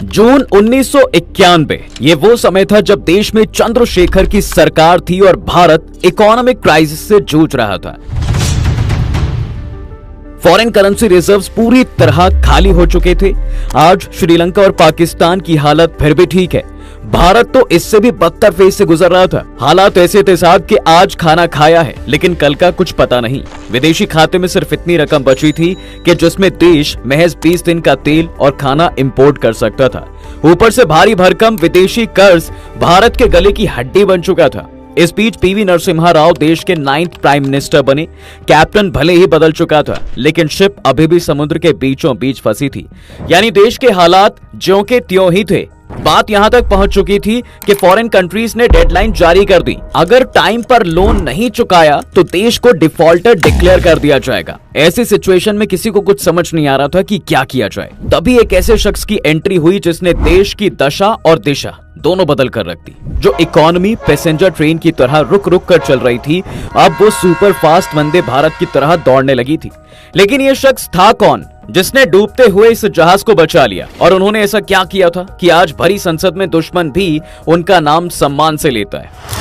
जून 1991 ये वो समय था जब देश में चंद्रशेखर की सरकार थी और भारत इकोनॉमिक क्राइसिस से जूझ रहा था। फॉरेन करेंसी रिजर्व्स पूरी तरह खाली हो चुके थे। आज श्रीलंका और पाकिस्तान की हालत फिर भी ठीक है, भारत तो इससे भी बदतर फेज से गुजर रहा था। हालात ऐसे थे साहब कि आज खाना खाया है लेकिन कल का कुछ पता नहीं। विदेशी खाते में सिर्फ इतनी रकम बची थी कि जिसमें देश महज 20 दिन का तेल और खाना इंपोर्ट कर सकता था। ऊपर से भारी भरकम विदेशी कर्ज भारत के गले की हड्डी बन चुका था। इस बीच पीवी नरसिम्हा राव देश के 9th प्राइम मिनिस्टर बने। कैप्टन भले ही बदल चुका था लेकिन शिप अभी भी समुद्र के बीचों बीच फंसी थी, यानी देश के हालात ज्यों के त्यों ही थे। बात यहां तक पहुंच चुकी थी कि फॉरेन कंट्रीज ने डेडलाइन जारी कर दी, अगर टाइम पर लोन नहीं चुकाया तो देश को डिफॉल्टर डिक्लेयर कर दिया जाएगा। ऐसी सिचुएशन में किसी को कुछ समझ नहीं आ रहा था कि क्या किया जाए। तभी एक ऐसे शख्स की एंट्री हुई जिसने देश की दशा और दिशा दोनों बदल कर रख दी। जो इकोनॉमी पैसेंजर ट्रेन की तरह रुक रुक कर चल रही थी, अब वो सुपर फास्ट वंदे भारत की तरह दौड़ने लगी थी। लेकिन ये शख्स था कौन जिसने डूबते हुए इस जहाज को बचा लिया? और उन्होंने ऐसा क्या किया था कि आज भरी संसद में दुश्मन भी उनका नाम सम्मान से लेता है?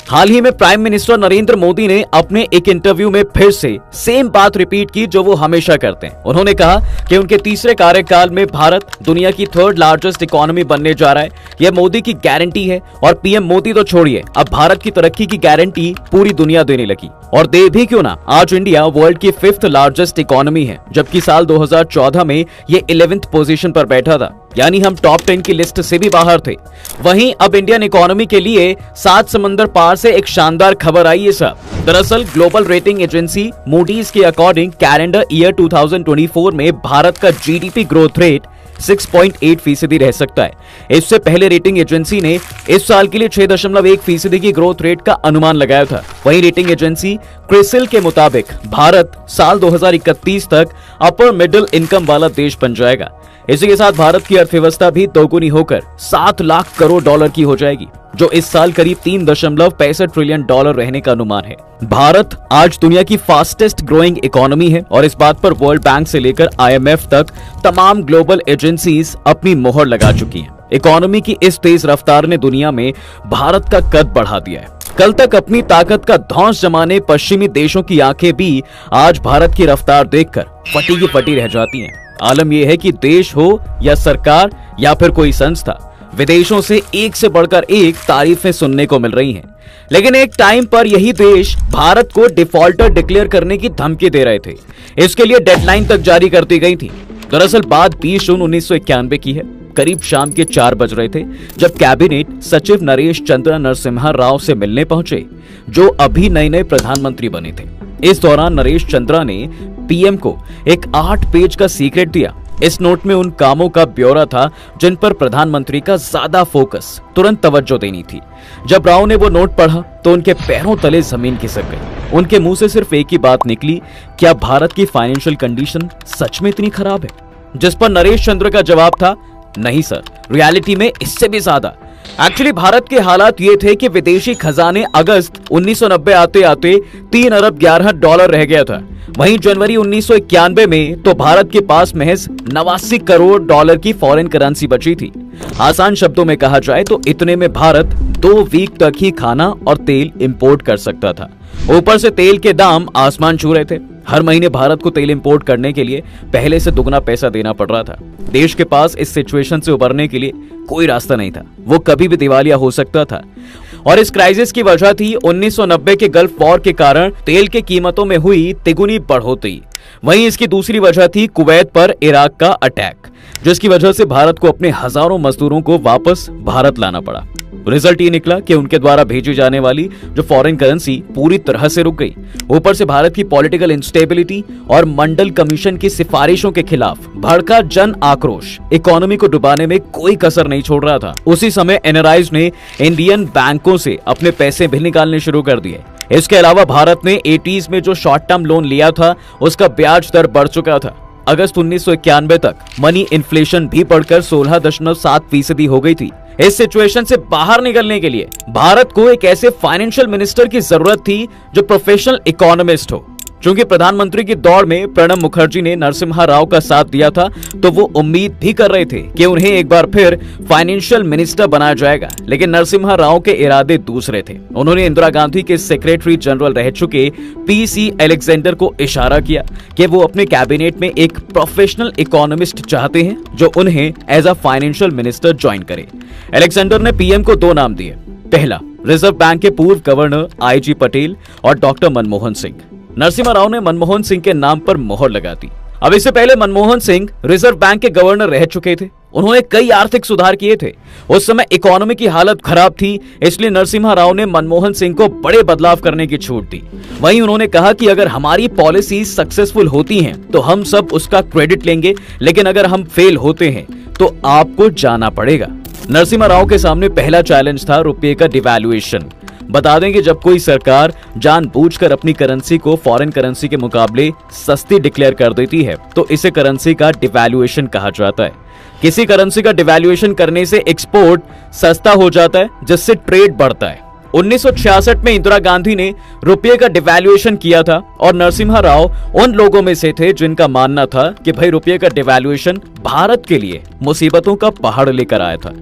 हाल ही में प्राइम मिनिस्टर नरेंद्र मोदी ने अपने एक इंटरव्यू में फिर से सेम बात रिपीट की जो वो हमेशा करते हैं। उन्होंने कहा कि उनके तीसरे कार्यकाल में भारत दुनिया की 3rd लार्जेस्ट इकोनॉमी बनने जा रहा है। यह मोदी की गारंटी है और पीएम मोदी तो छोड़िए, अब भारत की तरक्की की गारंटी पूरी दुनिया देने लगी। और दे भी क्यों ना, आज इंडिया वर्ल्ड की 5th लार्जेस्ट इकोनॉमी है, जबकि साल 2014 में ये 11th पोजीशन पर बैठा था, यानी हम टॉप 10 की लिस्ट से भी बाहर थे। वहीं अब इंडियन इकोनॉमी के लिए 7 समंदर पार से एक शानदार खबर आई है साहब। दरअसल ग्लोबल रेटिंग एजेंसी मूडीज के अकॉर्डिंग कैलेंडर ईयर 2024 में भारत का जीडीपी ग्रोथ रेट 6.8% रह सकता है। इससे पहले रेटिंग एजेंसी ने इस साल के लिए 6.1% की ग्रोथ रेट का अनुमान लगाया था। वहीं रेटिंग एजेंसी क्रिसिल के मुताबिक भारत साल 2031 तक अपर मिडिल इनकम वाला देश बन जाएगा। इसी के साथ भारत की अर्थव्यवस्था भी दोगुनी होकर 7 लाख करोड़ डॉलर की हो जाएगी, जो इस साल करीब 3.65 ट्रिलियन डॉलर रहने का अनुमान है। भारत आज दुनिया की फास्टेस्ट ग्रोइंग इकोनॉमी है और इस बात पर वर्ल्ड बैंक से लेकर IMF तक तमाम ग्लोबल एजेंसीज अपनी मोहर लगा चुकी हैं। इकोनॉमी की इस तेज रफ्तार ने दुनिया में भारत का कद बढ़ा दिया है। कल तक अपनी ताकत का धौंस जमाने पश्चिमी देशों की आंखें भी आज भारत की रफ्तार देखकर फटी की फटी रह जाती हैं। आलम यह है कि देश हो या सरकार या फिर कोई संस्था, विदेशों से एक से बढ़कर एक तारीफें सुनने को मिल रही हैं। लेकिन एक टाइम पर यही देश भारत को डिफॉल्टर डिक्लेयर करने की धमकी दे रहे थे। इसके लिए डेडलाइन तक जारी कर दी गई थी। दरअसल बात 20 जून 1991 की है। करीब शाम के 4 बज रहे थे जब कैबिनेट सचिव नरेश चंद्र नरसिम्हा राव से मिलने पहुंचे, जो अभी नए प्रधानमंत्री बने थे। इस दौरान नरेश चंद्रा ने पीएम को एक 8 पेज का सीक्रेट दिया। इस नोट में उन कामों का ब्यौरा था जिन पर प्रधानमंत्री का ज्यादा फोकस, तुरंत तवज्जो देनी थी। जब राव ने वो नोट पढ़ा तो उनके पैरों तले जमीन खिसक गई। उनके मुंह से सिर्फ एक ही बात निकली, क्या भारत की फाइनेंशियल कंडीशन सच में इतनी खराब है? जिस पर नरेश चंद्र का जवाब था, नहीं सर, रियलिटी में इससे भी ज्यादा। एक्चुअली भारत के हालात ये थे कि विदेशी खजाने अगस्त 1990 आते आते 3 अरब 11 डॉलर रह गया था। वहीं जनवरी 1991 में तो भारत के पास महज 89 करोड़ डॉलर की फॉरेन करेंसी बची थी। आसान शब्दों में कहा जाए तो इतने में भारत 2 वीक तक ही खाना और तेल इंपोर्ट कर सकता था। ऊपर से तेल के दाम आसमान छू रहे थे। हर महीने भारत को तेल इंपोर्ट करने के लिए पहले से दुगना पैसा देना पड़ रहा था। देश के पास इस सिचुएशन से उबरने के लिए कोई रास्ता नहीं था। वो कभी भी दिवालिया हो सकता था। और इस क्राइसिस की वजह थी 1990 के गल्फ वॉर के कारण तेल की कीमतों में हुई तिगुनी बढ़ोतरी। वहीं इसकी दूसरी वजह थी कुवैत पर इराक का अटैक, जिसकी वजह से भारत को अपने हजारों मजदूरों को वापस भारत लाना पड़ा। रिजल्ट ये निकला कि उनके द्वारा भेजी जाने वाली जो फॉरेन करेंसी पूरी तरह से रुक गई। ऊपर से भारत की पॉलिटिकल इंस्टेबिलिटी और मंडल कमीशन की सिफारिशों के खिलाफ भड़का जन आक्रोश इकोनॉमी को डुबाने में कोई कसर नहीं छोड़ रहा था। उसी समय एनआरआईज ने इंडियन बैंकों से अपने पैसे भी निकालने शुरू कर दिए। इसके अलावा भारत ने 80s में जो शॉर्ट टर्म लोन लिया था उसका ब्याज दर बढ़ चुका था। अगस्त 1991 तक मनी इन्फ्लेशन भी बढ़कर 16.7% हो गई थी। इस सिचुएशन से बाहर निकलने के लिए भारत को एक ऐसे फाइनेंशियल मिनिस्टर की जरूरत थी जो प्रोफेशनल इकोनॉमिस्ट हो, चूंकि प्रधानमंत्री की दौड़ में प्रणब मुखर्जी ने नरसिम्हा राव का साथ दिया था, तो वो उम्मीद भी कर रहे थे कि उन्हें एक बार फिर फाइनेंशियल मिनिस्टर बनाया जाएगा। लेकिन नरसिम्हा राव के इरादे दूसरे थे। उन्होंने इंदिरा गांधी के सेक्रेटरी जनरल रह चुके पीसी अलेक्जेंडर को इशारा किया कि वो अपने कैबिनेट में एक प्रोफेशनल इकोनॉमिस्ट चाहते हैं जो उन्हें as a financial minister join करे। अलेक्जेंडर ने पीएम को 2 नाम दिए। पहला, रिजर्व बैंक के पूर्व गवर्नर आईजी पटेल और डॉक्टर मनमोहन सिंह। नरसिम्हा राव ने मनमोहन सिंह के नाम पर मोहर लगा दी। अब इससे पहले मनमोहन सिंह रिजर्व बैंक के गवर्नर रह चुके थे। उन्होंने कई आर्थिक सुधार किए थे। उस समय इकोनॉमी की हालत खराब थी, इसलिए नरसिम्हा राव ने मनमोहन सिंह को बड़े बदलाव करने की छूट दी। वहीं उन्होंने कहा कि अगर हमारी पॉलिसी सक्सेसफुल होती हैं तो हम सब उसका क्रेडिट लेंगे, लेकिन अगर हम फेल होते हैं तो आपको जाना पड़ेगा। नरसिम्हा राव के सामने पहला चैलेंज था रुपये का डिवैल्यूएशन। बता दें कि जब कोई सरकार जानबूझकर अपनी करेंसी को फॉरेन करेंसी के मुकाबले सस्ती डिक्लेयर कर देती है तो इसे करेंसी का डिवैल्यूएशन कहा जाता है। किसी करेंसी का डिवैल्यूएशन करने से एक्सपोर्ट सस्ता हो जाता है, जिससे ट्रेड बढ़ता है। 1966 में इंदिरा गांधी ने रुपये का डिवैल्यूएशन किया था और नरसिम्हा राव उन लोगों में से थे जिनका मानना था कि भाई रुपये का डिवैल्यूएशन भारत के लिए मुसीबतों का पहाड़ लेकर आया था।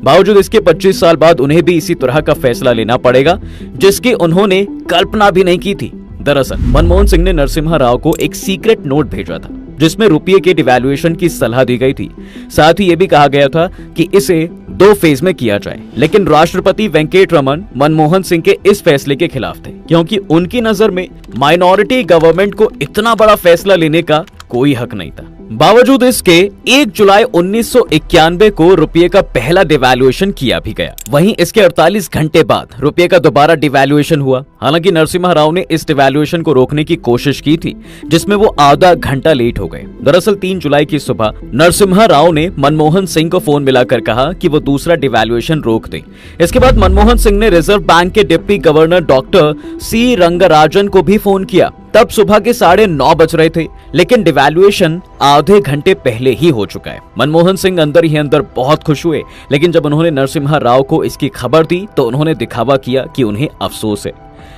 बावजूद इसके 25 साल बाद उन्हें भी इसी तरह का फैसला लेना पड़ेगा जिसकी उन्होंने कल्पना भी नहीं की थी। दरअसल मनमोहन सिंह ने नरसिम्हा राव को एक सीक्रेट नोट भेजा था जिसमें रुपये के डिवैल्यूएशन की सलाह दी गई थी। साथ ही यह भी कहा गया था कि इसे 2 फेज में किया जाए। लेकिन राष्ट्रपति वेंकट रमन मनमोहन सिंह के इस फैसले के खिलाफ थे, क्योंकि उनकी नजर में माइनॉरिटी गवर्नमेंट को इतना बड़ा फैसला लेने का कोई हक नहीं था। बावजूद इसके 1 जुलाई 1991 को रुपये का पहला डिवैल्यूएशन किया भी गया। वहीं इसके 48 घंटे बाद रुपये का दोबारा डिवैल्यूएशन हुआ। हालांकि नरसिम्हा राव ने इस डिवैल्यूएशन को रोकने की कोशिश की थी, जिसमें वो आधा घंटा लेट हो गए। दरअसल 3 जुलाई की सुबह नरसिम्हा राव ने मनमोहन सिंह को फोन मिलाकर कहा कि वो दूसरा डिवैल्यूएशन रोक दें। इसके बाद मनमोहन सिंह ने रिजर्व बैंक के deputy governor doctor C Rangarajan को भी फोन किया। तब सुबह के 9:30 बज रहे थे, लेकिन डिवैल्यूएशन आधे घंटे पहले ही हो चुका है। मनमोहन सिंह अंदर ही अंदर बहुत खुश हुए, लेकिन जब उन्होंने नरसिम्हा राव को इसकी खबर दी तो उन्होंने दिखावा किया कि उन्हें अफसोस है।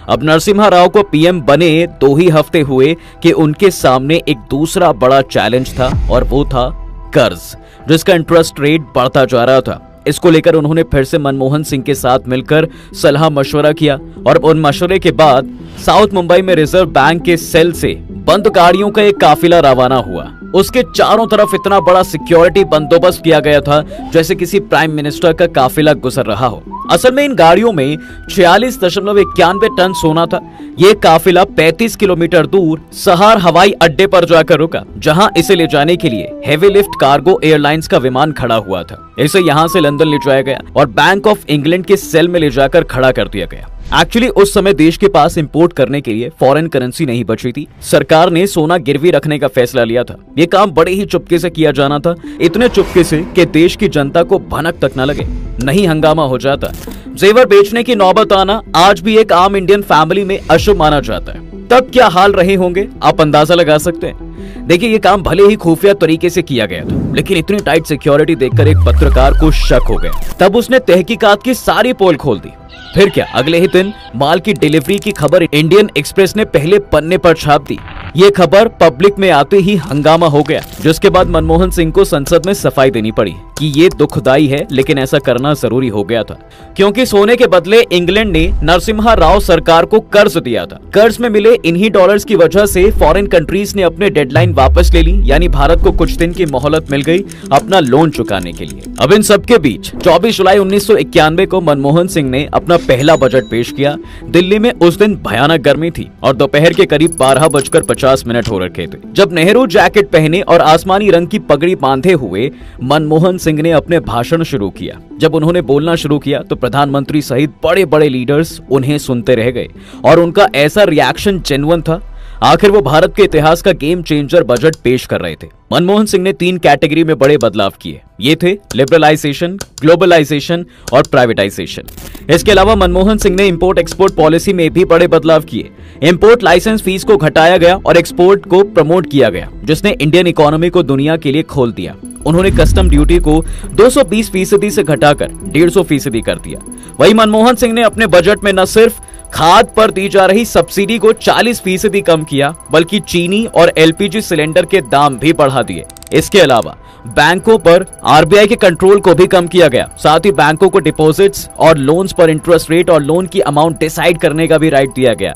अब नरसिम्हा राव को पीएम बने 2 ही हफ्ते हुए कि उनके सामने एक दूसरा बड़ा चैलेंज था और वो था कर्ज, जिसका इंटरेस्ट रेट बढ़ता जा रहा था। इसको लेकर उन्होंने फिर से मनमोहन सिंह के साथ मिलकर सलाह मशवरा किया और उन मशवरे के बाद साउथ मुंबई में रिजर्व बैंक के सेल से बंद गाड़ियों का एक काफिला रवाना हुआ। उसके चारों तरफ इतना बड़ा सिक्योरिटी बंदोबस्त किया गया था जैसे किसी प्राइम मिनिस्टर का काफिला गुजर रहा हो। असल में इन गाड़ियों में 46.91 टन सोना था। ये काफिला 35 किलोमीटर दूर सहार हवाई अड्डे पर जाकर रुका, जहां इसे ले जाने के लिए हेवी लिफ्ट कार्गो एयरलाइंस का विमान खड़ा हुआ था। इसे यहां से लंदन ले जाया गया और बैंक ऑफ इंग्लैंड के सेल में ले जाकर खड़ा कर दिया गया। एक्चुअली उस समय देश के पास इंपोर्ट करने के लिए फॉरेन करेंसी नहीं बची थी। सरकार ने सोना गिरवी रखने का फैसला लिया था। ये काम बड़े ही चुपके से किया जाना था, इतने चुपके से कि देश की जनता को भनक तक न लगे, नहीं हंगामा हो जाता। जेवर बेचने की नौबत आना आज भी एक आम इंडियन फैमिली में अशुभ माना जाता है। तब क्या हाल रहे होंगे आप अंदाजा लगा सकते हैं। देखिए, ये काम भले ही खुफिया तरीके से किया गया था, लेकिन इतनी टाइट सिक्योरिटी देखकर एक पत्रकार को शक हो गया। तब उसने तहकीकात की सारी पोल खोल दी। फिर क्या, अगले ही दिन माल की डिलीवरी की खबर इंडियन एक्सप्रेस ने पहले पन्ने पर छाप दी। ये खबर पब्लिक में आते ही हंगामा हो गया, जिसके बाद मनमोहन सिंह को संसद में सफाई देनी पड़ी कि ये दुखदाई है, लेकिन ऐसा करना जरूरी हो गया था, क्योंकि सोने के बदले इंग्लैंड ने नरसिम्हा राव सरकार को कर्ज दिया था। कर्ज में मिले इन्हीं डॉलर्स की वजह से फॉरेन कंट्रीज ने अपने डेडलाइन वापस ले ली, यानी भारत को कुछ दिन की मोहलत मिल गई अपना लोन चुकाने के लिए। अब इन सबके बीच 24 जुलाई 1991 को मनमोहन सिंह ने अपना पहला बजट पेश किया। दिल्ली में उस दिन भयानक गर्मी थी और दोपहर के करीब 12:50 हो रखे थे, जब नेहरू जैकेट पहने और आसमानी रंग की पगड़ी बांधे हुए मनमोहन सिंह ने अपने भाषण शुरू किया। जब उन्होंने बोलना शुरू किया तो प्रधानमंत्री सहित बड़े बड़े लीडर्स उन्हें सुनते रह गए और उनका ऐसा रिएक्शन जेन्युइन था। आखिर वो भारत के इतिहास का गेम चेंजर बजट पेश कर रहे थे। मनमोहन सिंह ने 3 कैटेगरी में बड़े बदलाव किए। ये थे लिबरलाइजेशन, ग्लोबलाइजेशन और प्राइवेटाइजेशन। इसके अलावा मनमोहन सिंह ने इंपोर्ट एक्सपोर्ट पॉलिसी में भी बड़े बदलाव किए। इंपोर्ट लाइसेंस फीस को घटाया गया और एक्सपोर्ट को प्रमोट किया गया, जिसने इंडियन इकोनॉमी को दुनिया के लिए खोल दिया। उन्होंने कस्टम ड्यूटी को 220% से घटाकर 150% कर दिया। वही मनमोहन सिंह ने अपने बजट में न सिर्फ खाद पर दी जा रही सब्सिडी को 40% कम किया, बल्कि चीनी और एलपीजी सिलेंडर के दाम भी बढ़ा दिए। इसके अलावा बैंकों पर आरबीआई के कंट्रोल को भी कम किया गया। साथ ही बैंकों को डिपॉजिट्स और लोन्स पर इंटरेस्ट रेट और लोन की अमाउंट डिसाइड करने का भी राइट दिया गया।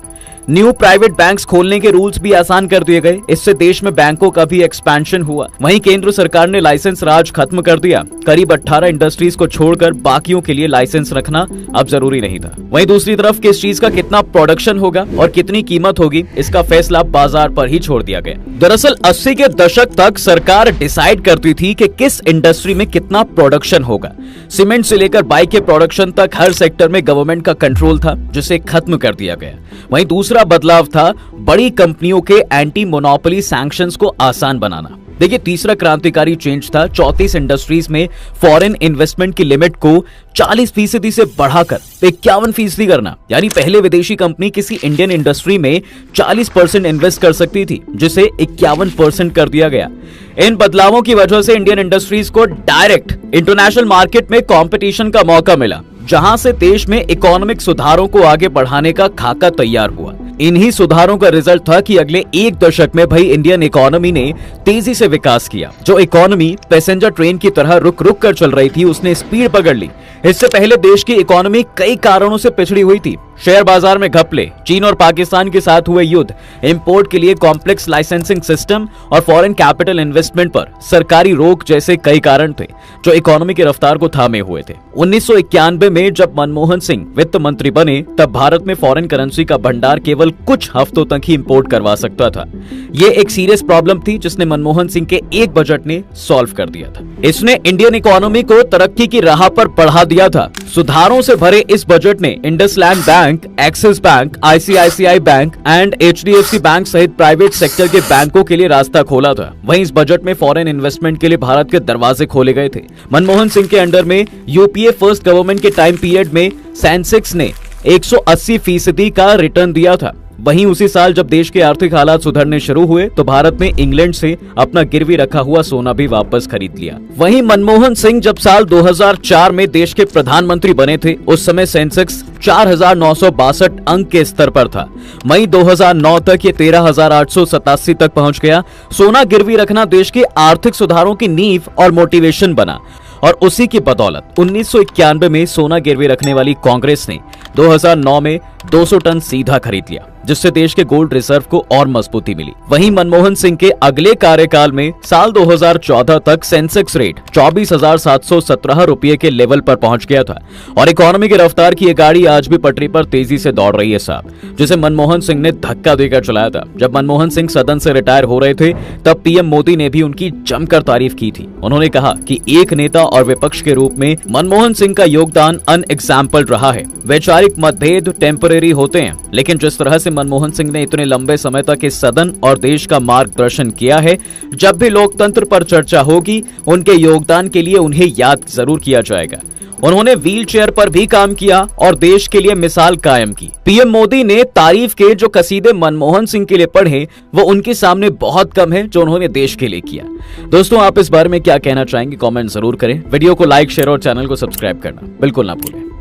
न्यू प्राइवेट बैंक्स खोलने के रूल्स भी आसान कर दिए गए। इससे देश में बैंकों का भी एक्सपेंशन हुआ। वहीं केंद्र सरकार ने लाइसेंस राज खत्म कर दिया। करीब 18 इंडस्ट्रीज को छोड़कर बाकियों के लिए लाइसेंस रखना अब जरूरी नहीं था। वहीं दूसरी तरफ किस चीज का कितना प्रोडक्शन होगा और कितनी कीमत होगी, इसका फैसला बाजार पर ही छोड़ दिया गया। दरअसल 80 के दशक तक सरकार डिसाइड करती थी कि किस इंडस्ट्री में कितना प्रोडक्शन होगा। सीमेंट से लेकर बाइक के प्रोडक्शन तक हर सेक्टर में गवर्नमेंट का कंट्रोल था, जिसे खत्म कर दिया गया। वहीं दूसरा बदलाव था बड़ी कंपनियों के एंटी मोनोपोली सैंक्शंस को आसान बनाना। देखिए, तीसरा क्रांतिकारी चेंज था 34 इंडस्ट्रीज में फॉरेन इन्वेस्टमेंट की लिमिट को 40% से बढ़ाकर 51% करना। यानी पहले विदेशी कंपनी किसी इंडियन इंडस्ट्री में 40% इन्वेस्ट कर सकती थी, जिसे 51% कर दिया गया। इन बदलावों की वजह से इंडियन इंडस्ट्रीज को डायरेक्ट इंटरनेशनल मार्केट में कंपटीशन का मौका मिला, जहां से देश में इकोनॉमिक सुधारों को आगे बढ़ाने का खाका तैयार हुआ। इन्हीं सुधारों का रिजल्ट था कि अगले एक दशक में भाई इंडियन इकोनॉमी ने तेजी से विकास किया। जो इकोनॉमी पैसेंजर ट्रेन की तरह रुक रुक कर चल रही थी, उसने स्पीड पकड़ ली। इससे पहले देश की इकोनॉमी कई कारणों से पिछड़ी हुई थी। शेयर बाजार में घपले, चीन और पाकिस्तान के साथ हुए युद्ध, इंपोर्ट के लिए कॉम्प्लेक्स लाइसेंसिंग सिस्टम और फॉरेन कैपिटल इन्वेस्टमेंट पर सरकारी रोक जैसे कई कारण थे जो इकोनॉमी की रफ्तार को थामे हुए थे। 1991 में जब मनमोहन सिंह वित्त मंत्री बने, तब भारत में फॉरेन करेंसी का भंडार केवल कुछ हफ्तों तक ही इंपोर्ट करवा सकता था। ये एक सीरियस प्रॉब्लम थी, जिसने मनमोहन सिंह के एक बजट ने सॉल्व कर दिया था। इसने इंडियन इकोनॉमी को तरक्की की राह पर बढ़ा दिया था। सुधारों से भरे इस बजट ने IndusInd bank, axis bank, ICICI bank and HDFC bank सहित प्राइवेट सेक्टर के बैंकों के लिए रास्ता खोला था। वहीं इस बजट में फॉरेन इन्वेस्टमेंट के लिए भारत के दरवाजे खोले गए थे। मनमोहन सिंह के अंडर में यूपीए फर्स्ट गवर्नमेंट के टाइम पीरियड में सेंसेक्स ने 180% का रिटर्न दिया था। वहीं उसी साल जब देश के आर्थिक हालात सुधरने शुरू हुए, तो भारत ने इंग्लैंड से अपना गिरवी रखा हुआ सोना भी वापस खरीद लिया। वहीं मनमोहन सिंह जब साल 2004 में देश के प्रधानमंत्री बने थे, उस समय सेंसेक्स 4,962 अंक के स्तर पर था। मई 2009 तक ये 13,887 तक पहुंच गया। सोना गिरवी रखना देश के आर्थिक सुधारों की नींव और मोटिवेशन बना, और उसी की बदौलत 1991 में सोना गिरवी रखने वाली कांग्रेस ने 2009 में 200 टन सीधा खरीद लिया, जिससे देश के गोल्ड रिजर्व को और मजबूती मिली। वहीं मनमोहन सिंह के अगले कार्यकाल में साल 2014 तक सेंसेक्स रेट 24,717 रुपये के लेवल पर पहुंच गया था, और इकोनॉमी की रफ्तार की ये गाड़ी आज भी पटरी पर तेजी से दौड़ रही है साहब, जिसे मनमोहन सिंह ने धक्का देकर चलाया था। जब मनमोहन सिंह सदन से रिटायर हो रहे थे, तब पीएम मोदी ने भी उनकी जमकर तारीफ की थी। उन्होंने कहा कि एक नेता और विपक्ष के रूप में मनमोहन सिंह का योगदान अनएग्जाम्पल रहा है। वैचारिक मतभेद टेम्परेरी होते हैं, लेकिन जिस तरह से मनमोहन सिंह ने इतने लंबे समय तक इस सदन और देश का मार्गदर्शन किया है, जब भी लोकतंत्र पर चर्चा होगी, उनके योगदान के लिए उन्हें याद जरूर किया जाएगा। उन्होंने व्हील चेयर पर भी काम किया और देश के लिए मिसाल कायम की। पीएम मोदी ने तारीफ के जो कसीदे मनमोहन सिंह के लिए पढ़े, वो उनके सामने बहुत कम है जो उन्होंने देश के लिए किया। दोस्तों, आप इस बारे में क्या कहना चाहेंगे, कमेंट जरूर करें। वीडियो को लाइक, शेयर और चैनल को सब्सक्राइब करना बिल्कुल ना भूलें।